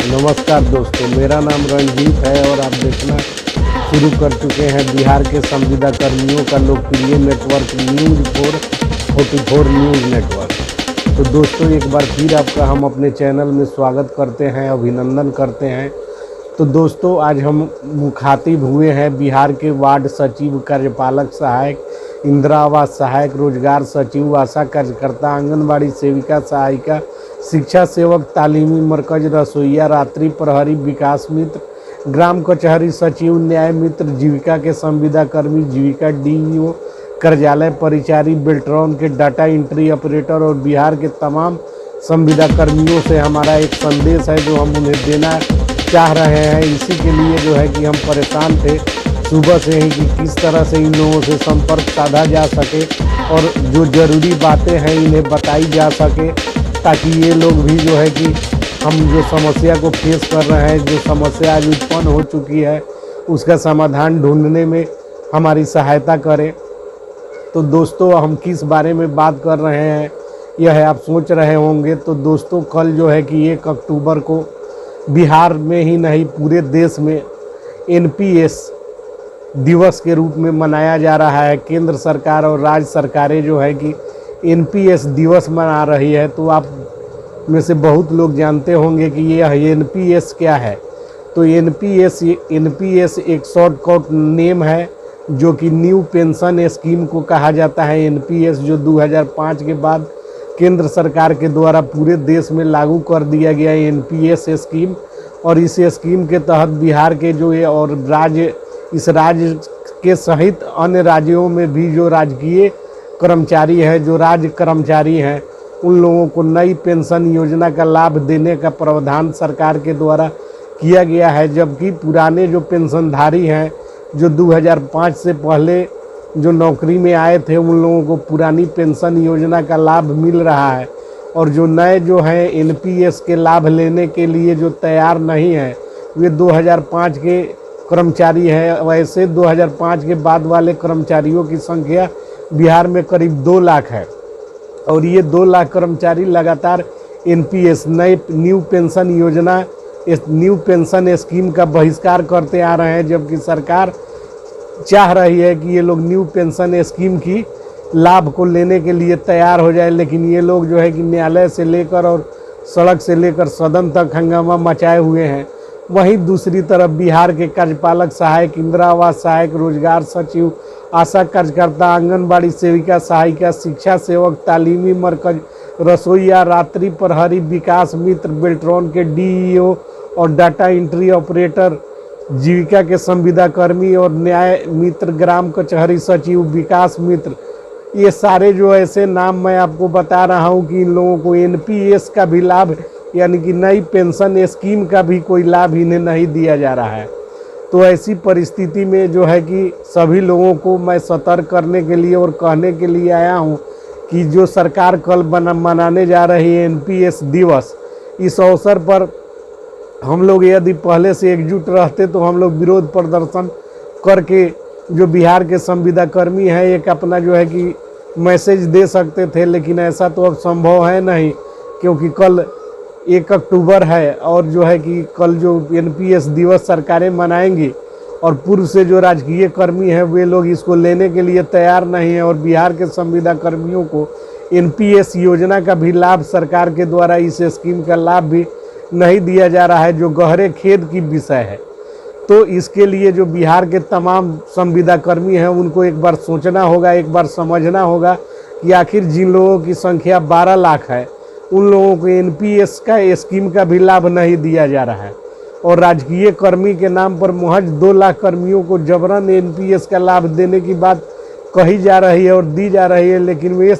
नमस्कार दोस्तों, मेरा नाम रंजीत है और आप देखना शुरू कर चुके हैं बिहार के संविदा कर्मियों का लोकप्रिय नेटवर्क News444 न्यूज़ नेटवर्क। तो दोस्तों, एक बार फिर आपका हम अपने चैनल में स्वागत करते हैं, अभिनंदन करते हैं। तो दोस्तों, आज हम मुखातिब हुए हैं बिहार के वार्ड सचिव, कार्यपालक सहायक, इंदिरा आवास सहायक, रोजगार सचिव, आशा कार्यकर्ता, आंगनबाड़ी सेविका सहायिका, शिक्षा सेवक, तालीमी मरकज, रसोईया, रात्रि प्रहरी, विकास मित्र, ग्राम कचहरी सचिव, न्याय मित्र, जीविका के संविदा कर्मी, जीविका डीईओ, कार्यालय परिचारी, बेल्ट्रॉन के डाटा एंट्री ऑपरेटर और बिहार के तमाम संविदा कर्मियों से हमारा एक संदेश है जो हम उन्हें देना चाह रहे हैं। इसी के लिए जो है कि हम परेशान थे सुबह से ही कि किस तरह से इन लोगों से संपर्क साधा जा सके और जो ज़रूरी बातें हैं इन्हें बताई जा सके, ताकि ये लोग भी जो है कि हम जो समस्या को फेस कर रहे हैं, जो समस्या आज उत्पन्न हो चुकी है, उसका समाधान ढूंढने में हमारी सहायता करें। तो दोस्तों, हम किस बारे में बात कर रहे हैं यह आप सोच रहे होंगे। तो दोस्तों, कल जो है कि 1 अक्टूबर को बिहार में ही नहीं पूरे देश में NPS दिवस के रूप में मनाया जा रहा है। केंद्र सरकार और राज्य सरकारें जो है कि NPS दिवस मना रही है। तो आप में से बहुत लोग जानते होंगे कि ये NPS क्या है। तो NPS एक शॉर्टकट नेम है जो कि न्यू पेंशन स्कीम को कहा जाता है। NPS जो 2005 के बाद केंद्र सरकार के द्वारा पूरे देश में लागू कर दिया गया NPS स्कीम, और इस स्कीम के तहत बिहार के जो ये और इस राज्य के सहित अन्य राज्यों में भी जो राजकीय कर्मचारी है, जो राज्य कर्मचारी हैं, उन लोगों को नई पेंशन योजना का लाभ देने का प्रावधान सरकार के द्वारा किया गया है। जबकि पुराने जो पेंशनधारी हैं, जो 2005 से पहले जो नौकरी में आए थे, उन लोगों को पुरानी पेंशन योजना का लाभ मिल रहा है, और जो नए जो हैं NPS के लाभ लेने के लिए जो तैयार नहीं हैं, वे 2005 के कर्मचारी हैं। वैसे 2005 के बाद वाले कर्मचारियों की संख्या बिहार में करीब 2 लाख है, और ये 2 लाख कर्मचारी लगातार NPS न्यू पेंशन योजना, इस न्यू पेंशन स्कीम का बहिष्कार करते आ रहे हैं। जबकि सरकार चाह रही है कि ये लोग न्यू पेंशन स्कीम की लाभ को लेने के लिए तैयार हो जाए, लेकिन ये लोग जो है कि न्यायालय से लेकर और सड़क से लेकर सदन तक हंगामा मचाए हुए हैं। वहीं दूसरी तरफ बिहार के कार्यपालक सहायक, इंदिरा आवास सहायक, रोजगार सचिव, आशा कार्यकर्ता, आंगनबाड़ी सेविका सहायिका, शिक्षा सेवक, तालीमी मरकज, रसोईया, रात्रि प्रहरी, विकास मित्र, बेल्ट्रॉन के डीईओ और डाटा एंट्री ऑपरेटर, जीविका के संविदा कर्मी और न्याय मित्र, ग्राम कचहरी सचिव, विकास मित्र, ये सारे जो ऐसे नाम मैं आपको बता रहा हूँ कि इन लोगों को NPS का भी लाभ, यानी कि नई पेंशन स्कीम का भी कोई लाभ इन्हें नहीं दिया जा रहा है। तो ऐसी परिस्थिति में जो है कि सभी लोगों को मैं सतर्क करने के लिए और कहने के लिए आया हूँ कि जो सरकार कल मनाने जा रही है NPS दिवस, इस अवसर पर हम लोग यदि पहले से एकजुट रहते तो हम लोग विरोध प्रदर्शन करके जो बिहार के संविदा कर्मी हैं एक अपना जो है कि मैसेज दे सकते थे। लेकिन ऐसा तो अब संभव है नहीं, क्योंकि कल 1 अक्टूबर है और जो है कि कल जो NPS दिवस सरकारें मनाएंगी, और पूर्व से जो राजकीय कर्मी हैं वे लोग इसको लेने के लिए तैयार नहीं हैं, और बिहार के संविदा कर्मियों को NPS योजना का भी लाभ सरकार के द्वारा इस स्कीम का लाभ भी नहीं दिया जा रहा है, जो गहरे खेद की विषय है। तो इसके लिए जो बिहार के तमाम संविदा कर्मी हैं उनको एक बार सोचना होगा, एक बार समझना होगा कि आखिर जिन लोगों की संख्या 12 लाख है, उन लोगों को NPS का स्कीम का भी लाभ नहीं दिया जा रहा है, और राजकीय कर्मी के नाम पर महज 2 लाख कर्मियों को जबरन NPS का लाभ देने की बात कही जा रही है और दी जा रही है। लेकिन वे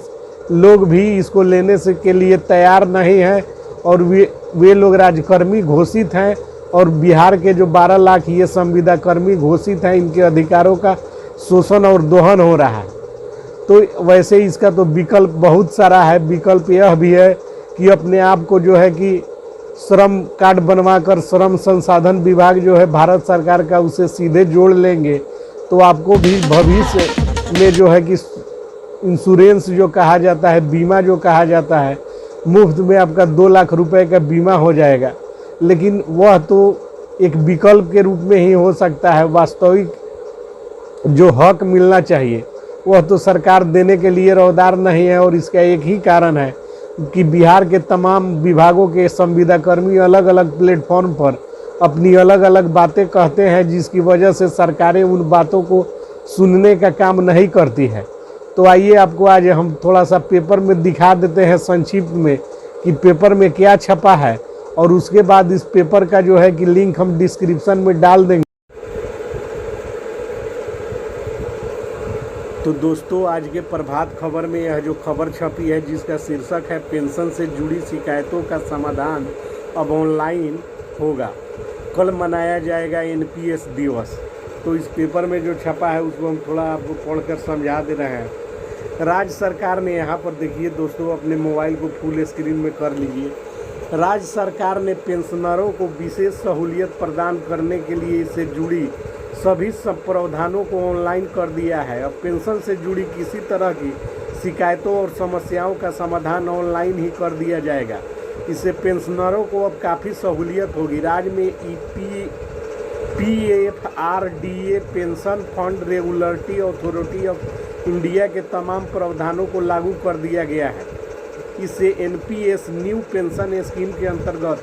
लोग भी इसको लेने से के लिए तैयार नहीं हैं, और वे लोग राजकर्मी घोषित हैं, और बिहार के जो 12 लाख ये संविदा कर्मी घोषित हैं, इनके अधिकारों का शोषण और दोहन हो रहा है। तो वैसे इसका तो विकल्प बहुत सारा है। विकल्प यह भी है कि अपने आप को जो है कि श्रम कार्ड बनवाकर श्रम संसाधन विभाग जो है भारत सरकार का, उसे सीधे जोड़ लेंगे तो आपको भी भविष्य में जो है कि इंश्योरेंस जो कहा जाता है, बीमा जो कहा जाता है, मुफ्त में आपका 2 लाख रुपए का बीमा हो जाएगा। लेकिन वह तो एक विकल्प के रूप में ही हो सकता है। वास्तविक जो हक मिलना चाहिए वह तो सरकार देने के लिए रौदार नहीं है, और इसका एक ही कारण है कि बिहार के तमाम विभागों के संविदा कर्मी अलग अलग प्लेटफॉर्म पर अपनी अलग अलग बातें कहते हैं, जिसकी वजह से सरकारें उन बातों को सुनने का काम नहीं करती है। तो आइए आपको आज हम थोड़ा सा पेपर में दिखा देते हैं संक्षिप्त में कि पेपर में क्या छपा है, और उसके बाद इस पेपर का जो है कि लिंक हम डिस्क्रिप्शन में डाल देंगे। तो दोस्तों, आज के प्रभात खबर में यह जो खबर छपी है जिसका शीर्षक है पेंशन से जुड़ी शिकायतों का समाधान अब ऑनलाइन होगा, कल मनाया जाएगा एनपीएस दिवस। तो इस पेपर में जो छपा है उसको हम थोड़ा आपको पढ़कर समझा दे रहे हैं। राज्य सरकार ने, यहाँ पर देखिए दोस्तों, अपने मोबाइल को फुल स्क्रीन में कर लीजिए। राज्य सरकार ने पेंशनरों को विशेष सहूलियत प्रदान करने के लिए इससे जुड़ी सभी प्रावधानों को ऑनलाइन कर दिया है। अब पेंशन से जुड़ी किसी तरह की शिकायतों और समस्याओं का समाधान ऑनलाइन ही कर दिया जाएगा। इससे पेंशनरों को अब काफ़ी सहूलियत होगी। राज्य में PFRDA pension fund regulatory authority of India के तमाम प्रावधानों को लागू कर दिया गया है। इससे एनपीएस न्यू पेंशन स्कीम के अंतर्गत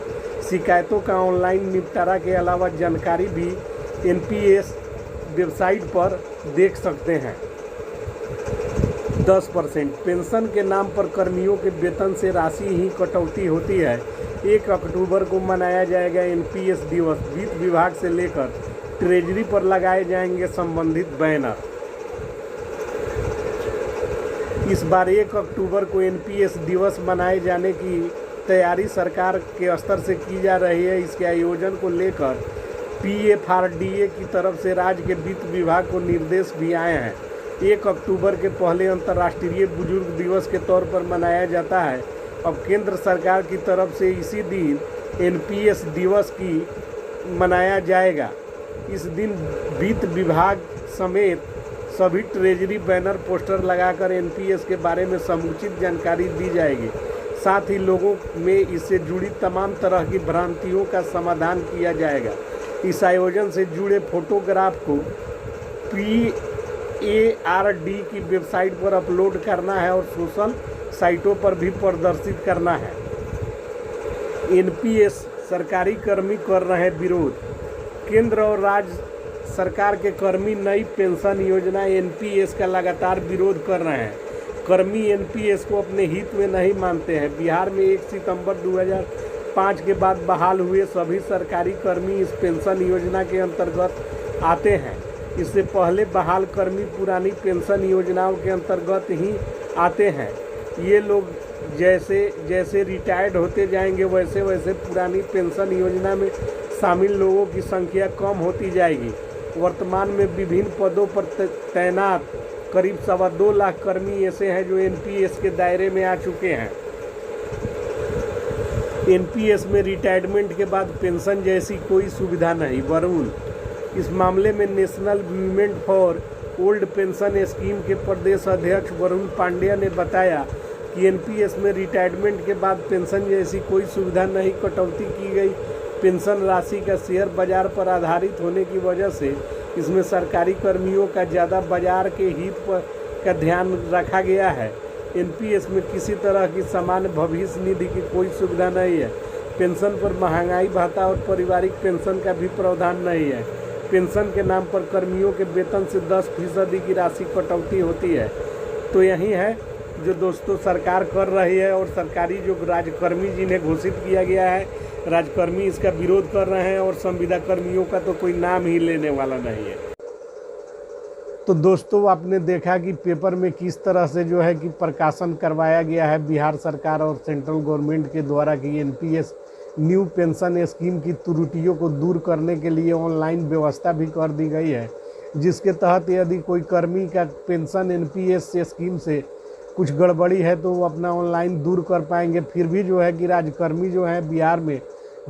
शिकायतों का ऑनलाइन निपटारा के अलावा जानकारी भी एनपीएस वेबसाइट पर देख सकते हैं। 10% पेंशन के नाम पर कर्मियों के वेतन से राशि ही कटौती होती है। 1 अक्टूबर को मनाया जाएगा एनपीएस दिवस। वित्त विभाग से लेकर ट्रेजरी पर लगाए जाएंगे संबंधित बैनर। इस बार 1 अक्टूबर को एनपीएस दिवस मनाए जाने की तैयारी सरकार के स्तर से की जा रही है। इसके आयोजन को लेकर PFRDA की तरफ से राज्य के वित्त विभाग को निर्देश भी आए हैं। 1 अक्टूबर के पहले अंतर्राष्ट्रीय बुजुर्ग दिवस के तौर पर मनाया जाता है। अब केंद्र सरकार की तरफ से इसी दिन एनपीएस दिवस की मनाया जाएगा। इस दिन वित्त विभाग समेत सभी ट्रेजरी बैनर पोस्टर लगाकर एनपीएस के बारे में समुचित जानकारी दी जाएगी। साथ ही लोगों में इससे जुड़ी तमाम तरह की भ्रांतियों का समाधान किया जाएगा। इस आयोजन से जुड़े फोटोग्राफ को PARD की वेबसाइट पर अपलोड करना है और सोशल साइटों पर भी प्रदर्शित करना है। एनपीएस सरकारी कर्मी कर रहे विरोध। केंद्र और राज्य सरकार के कर्मी नई पेंशन योजना एनपीएस का लगातार विरोध कर रहे हैं। कर्मी एनपीएस को अपने हित में नहीं मानते हैं। बिहार में 1 सितंबर 2005 के बाद बहाल हुए सभी सरकारी कर्मी इस पेंशन योजना के अंतर्गत आते हैं। इससे पहले बहाल कर्मी पुरानी पेंशन योजनाओं के अंतर्गत ही आते हैं। ये लोग जैसे जैसे रिटायर्ड होते जाएंगे वैसे वैसे पुरानी पेंशन योजना में शामिल लोगों की संख्या कम होती जाएगी। वर्तमान में विभिन्न पदों पर तैनात करीब 2.25 लाख कर्मी ऐसे हैं जो एनपीएस के दायरे में आ चुके हैं। एनपीएस में रिटायरमेंट के बाद पेंशन जैसी कोई सुविधा नहीं। वरुण, इस मामले में national movement for old pension scheme के प्रदेश अध्यक्ष वरुण पांड्या ने बताया कि एनपीएस में रिटायरमेंट के बाद पेंशन जैसी कोई सुविधा नहीं कटौती की गई। पेंशन राशि का शेयर बाजार पर आधारित होने की वजह से इसमें सरकारी कर्मियों का ज़्यादा बाजार के हित पर का ध्यान रखा गया है। एनपीएस में किसी तरह की सामान्य भविष्य निधि की कोई सुविधा नहीं है। पेंशन पर महंगाई भत्ता और पारिवारिक पेंशन का भी प्रावधान नहीं है। पेंशन के नाम पर कर्मियों के वेतन से 10% की राशि कटौती होती है। तो यही है जो दोस्तों सरकार कर रही है, और सरकारी जो राज्यकर्मी जिन्हें घोषित किया गया है, राज्यकर्मी इसका विरोध कर रहे हैं, और संविदा कर्मियों का तो कोई नाम ही लेने वाला नहीं है। तो दोस्तों, आपने देखा कि पेपर में किस तरह से जो है कि प्रकाशन करवाया गया है बिहार सरकार और सेंट्रल गवर्नमेंट के द्वारा कि एनपीएस न्यू पेंशन स्कीम की त्रुटियों को दूर करने के लिए ऑनलाइन व्यवस्था भी कर दी गई है, जिसके तहत यदि कोई कर्मी का पेंशन एनपीएस स्कीम से कुछ गड़बड़ी है तो वो अपना ऑनलाइन दूर कर पाएंगे। फिर भी जो है कि राज्यकर्मी जो है बिहार में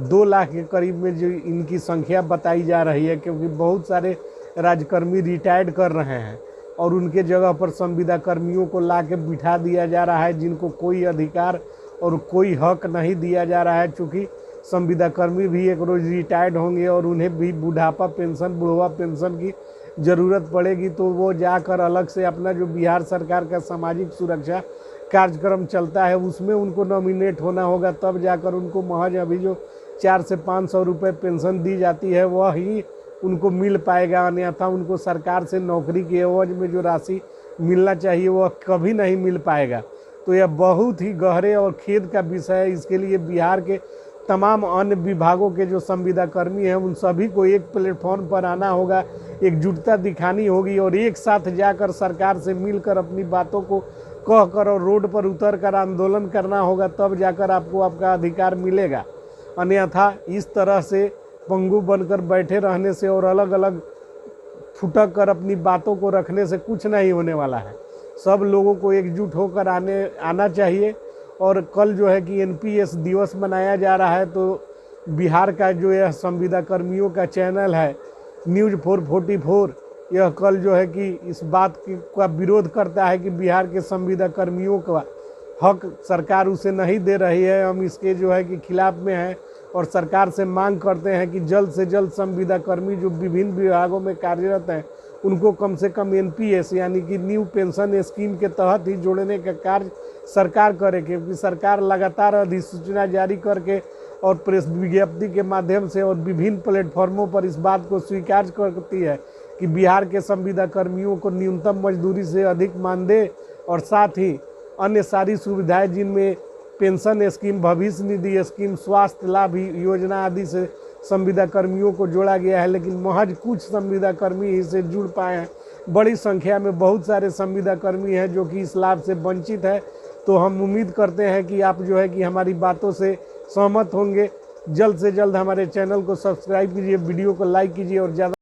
2 लाख के करीब में जो इनकी संख्या बताई जा रही है, क्योंकि बहुत सारे राज्यकर्मी रिटायर्ड कर रहे हैं और उनके जगह पर संविदा कर्मियों को ला के बिठा दिया जा रहा है, जिनको कोई अधिकार और कोई हक नहीं दिया जा रहा है। चूँकि संविदा कर्मी भी एक रोज़ रिटायर्ड होंगे और उन्हें भी बुढ़ापा पेंशन बुढ़वा पेंशन की ज़रूरत पड़ेगी, तो वो जाकर अलग से अपना जो बिहार सरकार का सामाजिक सुरक्षा कार्यक्रम चलता है उसमें उनको नॉमिनेट होना होगा, तब जाकर उनको महज अभी जो 400 से 500 रुपये पेंशन दी जाती है वह ही उनको मिल पाएगा। अन्यथा उनको सरकार से नौकरी के एवज में जो राशि मिलना चाहिए वह कभी नहीं मिल पाएगा। तो यह बहुत ही गहरे और खेद का विषय है। इसके लिए बिहार के तमाम अन्य विभागों के जो संविदा कर्मी हैं उन सभी को एक प्लेटफॉर्म पर आना होगा, एकजुटता दिखानी होगी और एक साथ जाकर सरकार से मिलकर अपनी बातों को कहकर और रोड पर उतर कर आंदोलन करना होगा, तब जाकर आपको आपका अधिकार मिलेगा। अन्यथा इस तरह से पंगु बनकर बैठे रहने से और अलग अलग फुटक कर अपनी बातों को रखने से कुछ नहीं होने वाला है। सब लोगों को एकजुट होकर आना चाहिए। और कल जो है कि एनपीएस दिवस मनाया जा रहा है, तो बिहार का जो यह संविदा कर्मियों का चैनल है न्यूज़ 444, यह कल जो है कि इस बात का विरोध करता है कि बिहार के संविदा कर्मियों का हक सरकार उसे नहीं दे रही है। हम इसके जो है कि खिलाफ में हैं और सरकार से मांग करते हैं कि जल्द से जल्द संविदा कर्मी जो विभिन्न विभागों में कार्यरत हैं उनको कम से कम एनपीएस यानी कि न्यू पेंशन स्कीम के तहत ही जोड़ने का कार्य सरकार करे, क्योंकि सरकार लगातार अधिसूचना जारी करके और प्रेस विज्ञप्ति के माध्यम से और विभिन्न प्लेटफॉर्मों पर इस बात को स्वीकार करती है कि बिहार के संविदा कर्मियों को न्यूनतम मजदूरी से अधिक मानदेय और साथ ही अन्य सारी सुविधाएं जिनमें पेंशन स्कीम, भविष्य निधि स्कीम, स्वास्थ्य लाभ योजना आदि से संविदा कर्मियों को जोड़ा गया है। लेकिन महज कुछ संविदा कर्मी ही से जुड़ पाए हैं। बड़ी संख्या में बहुत सारे संविदा कर्मी हैं जो कि इस लाभ से वंचित है। तो हम उम्मीद करते हैं कि आप जो है कि हमारी बातों से सहमत होंगे। जल्द से जल्द हमारे चैनल को सब्सक्राइब कीजिए, वीडियो को लाइक कीजिए और ज़्यादा